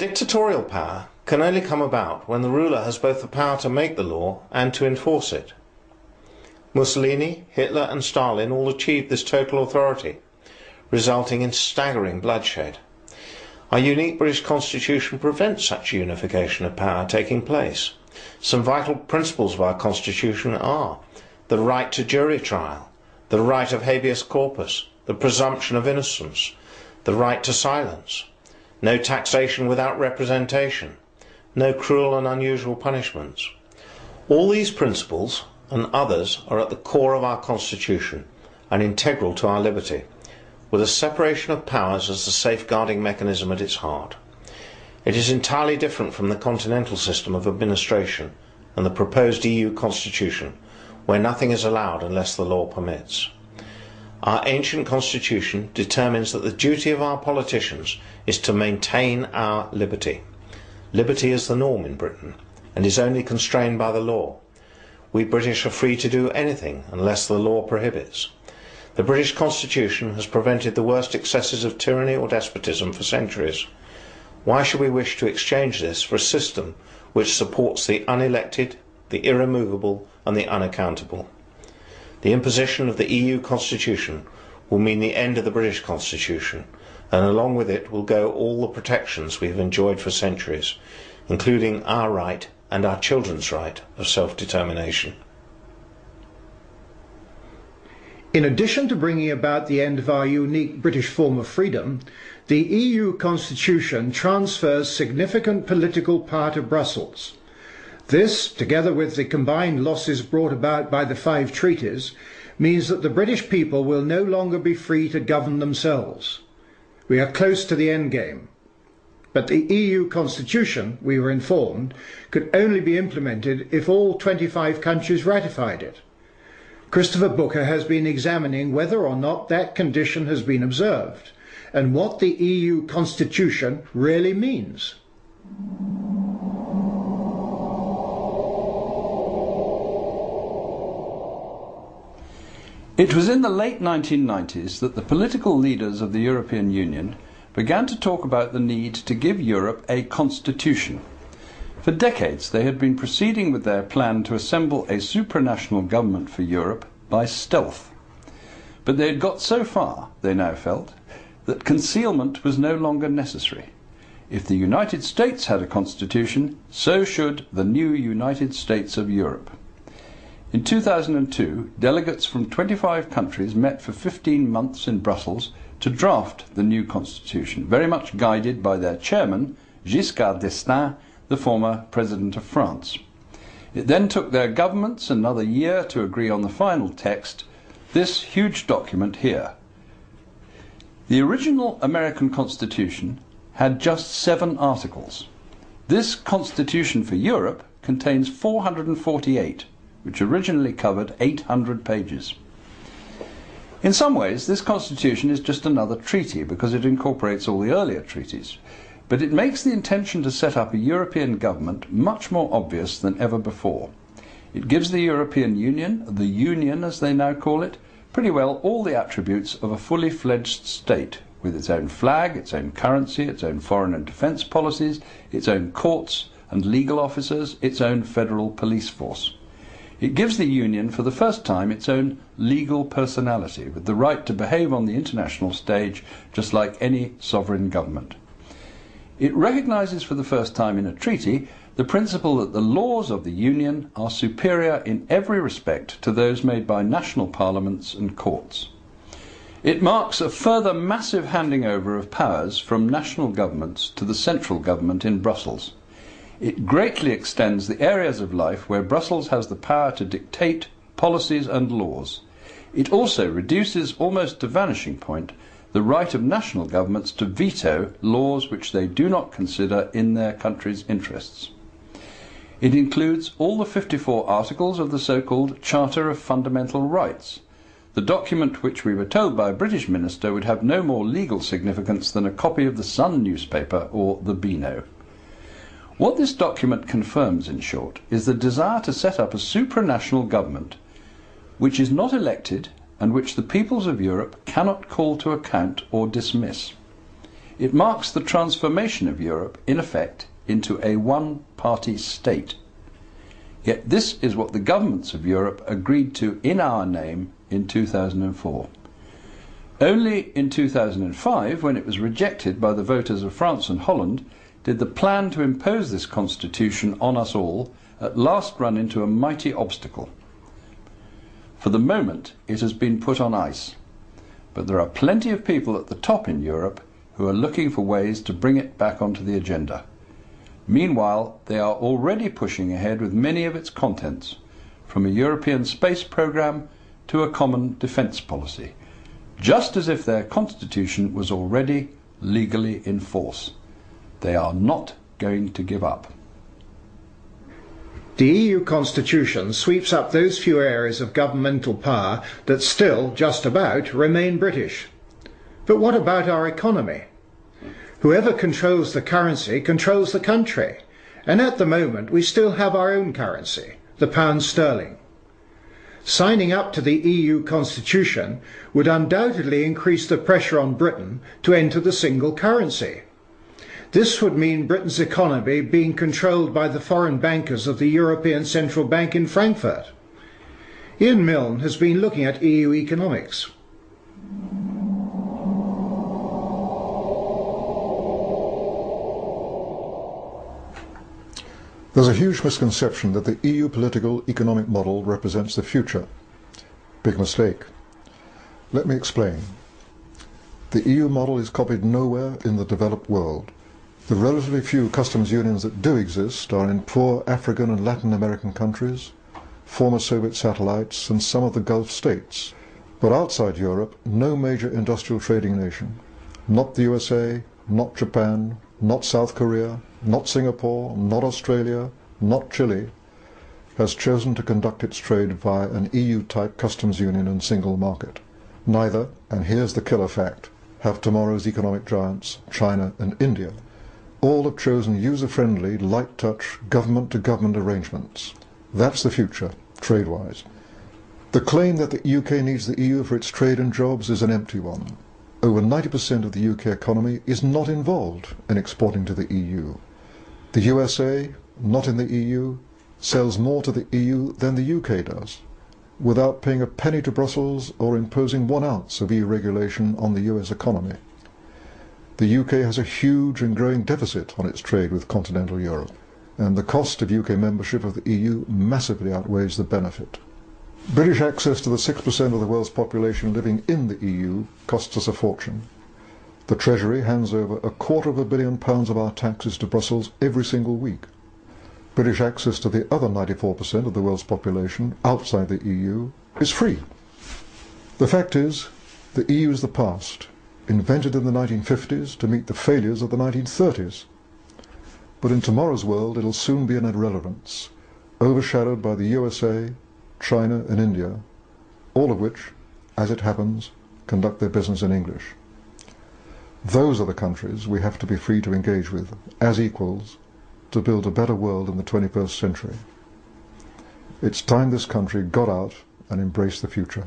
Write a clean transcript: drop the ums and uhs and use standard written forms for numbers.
Dictatorial power can only come about when the ruler has both the power to make the law and to enforce it. Mussolini, Hitler and Stalin all achieved this total authority, resulting in staggering bloodshed. Our unique British Constitution prevents such unification of power taking place. Some vital principles of our Constitution are the right to jury trial, the right of habeas corpus, the presumption of innocence, the right to silence, no taxation without representation, no cruel and unusual punishments. All these principles and others are at the core of our Constitution and integral to our liberty, with a separation of powers as the safeguarding mechanism at its heart. It is entirely different from the continental system of administration and the proposed EU Constitution, where nothing is allowed unless the law permits. Our ancient Constitution determines that the duty of our politicians is to maintain our liberty. Liberty is the norm in Britain and is only constrained by the law. We British are free to do anything unless the law prohibits. The British Constitution has prevented the worst excesses of tyranny or despotism for centuries. Why should we wish to exchange this for a system which supports the unelected, the irremovable and the unaccountable? The imposition of the EU Constitution will mean the end of the British Constitution, and along with it will go all the protections we have enjoyed for centuries, including our right and our children's right of self-determination. In addition to bringing about the end of our unique British form of freedom, the EU Constitution transfers significant political power to Brussels. This, together with the combined losses brought about by the 5 treaties, means that the British people will no longer be free to govern themselves. We are close to the end game. But the EU Constitution, we were informed, could only be implemented if all 25 countries ratified it. Christopher Booker has been examining whether or not that condition has been observed, and what the EU Constitution really means. It was in the late 1990s that the political leaders of the European Union began to talk about the need to give Europe a constitution. For decades they had been proceeding with their plan to assemble a supranational government for Europe by stealth. But they had got so far, they now felt, that concealment was no longer necessary. If the United States had a constitution, so should the new United States of Europe. In 2002, delegates from 25 countries met for 15 months in Brussels to draft the new constitution, very much guided by their chairman, Giscard d'Estaing, the former President of France. It then took their governments another year to agree on the final text, this huge document here. The original American Constitution had just 7 articles. This Constitution for Europe contains 448, which originally covered 800 pages. In some ways, this constitution is just another treaty because it incorporates all the earlier treaties, but it makes the intention to set up a European government much more obvious than ever before. It gives the European Union, the Union as they now call it, pretty well all the attributes of a fully fledged state, with its own flag, its own currency, its own foreign and defence policies, its own courts and legal officers, its own federal police force. It gives the Union for the first time its own legal personality, with the right to behave on the international stage just like any sovereign government. It recognises for the first time in a treaty the principle that the laws of the Union are superior in every respect to those made by national parliaments and courts. It marks a further massive handing over of powers from national governments to the central government in Brussels. It greatly extends the areas of life where Brussels has the power to dictate policies and laws. It also reduces almost to vanishing point the right of national governments to veto laws which they do not consider in their country's interests. It includes all the 54 articles of the so-called Charter of Fundamental Rights, the document which we were told by a British minister would have no more legal significance than a copy of the Sun newspaper or the Beano. What this document confirms, in short, is the desire to set up a supranational government which is not elected and which the peoples of Europe cannot call to account or dismiss. It marks the transformation of Europe, in effect, into a one-party state. Yet this is what the governments of Europe agreed to in our name in 2004. Only in 2005, when it was rejected by the voters of France and Holland, did the plan to impose this constitution on us all at last run into a mighty obstacle. For the moment, it has been put on ice, but there are plenty of people at the top in Europe who are looking for ways to bring it back onto the agenda. Meanwhile, they are already pushing ahead with many of its contents, from a European space programme to a common defence policy, just as if their constitution was already legally in force. They are not going to give up. The EU constitution sweeps up those few areas of governmental power that still, just about, remain British. But what about our economy? Whoever controls the currency controls the country, and at the moment we still have our own currency, the pound sterling. Signing up to the EU constitution would undoubtedly increase the pressure on Britain to enter the single currency. This would mean Britain's economy being controlled by the foreign bankers of the European Central Bank in Frankfurt. Ian Milne has been looking at EU economics. There's a huge misconception that the EU political economic model represents the future. Big mistake. Let me explain. The EU model is copied nowhere in the developed world. The relatively few customs unions that do exist are in poor African and Latin American countries, former Soviet satellites, and some of the Gulf states. But outside Europe, no major industrial trading nation, not the USA, not Japan, not South Korea, not Singapore, not Australia, not Chile, has chosen to conduct its trade via an EU-type customs union and single market. Neither, and here's the killer fact, have tomorrow's economic giants, China and India. All have chosen user-friendly, light-touch, government-to-government arrangements. That's the future, trade-wise. The claim that the UK needs the EU for its trade and jobs is an empty one. Over 90% of the UK economy is not involved in exporting to the EU. The USA, not in the EU, sells more to the EU than the UK does, without paying a penny to Brussels or imposing 1 ounce of EU regulation on the US economy. The UK has a huge and growing deficit on its trade with continental Europe, and the cost of UK membership of the EU massively outweighs the benefit. British access to the 6% of the world's population living in the EU costs us a fortune. The Treasury hands over £250 million of our taxes to Brussels every single week. British access to the other 94% of the world's population outside the EU is free. The fact is, the EU is the past, invented in the 1950s to meet the failures of the 1930s. But in tomorrow's world it'll soon be an irrelevance, overshadowed by the USA, China and India, all of which, as it happens, conduct their business in English. Those are the countries we have to be free to engage with, as equals, to build a better world in the 21st century. It's time this country got out and embraced the future.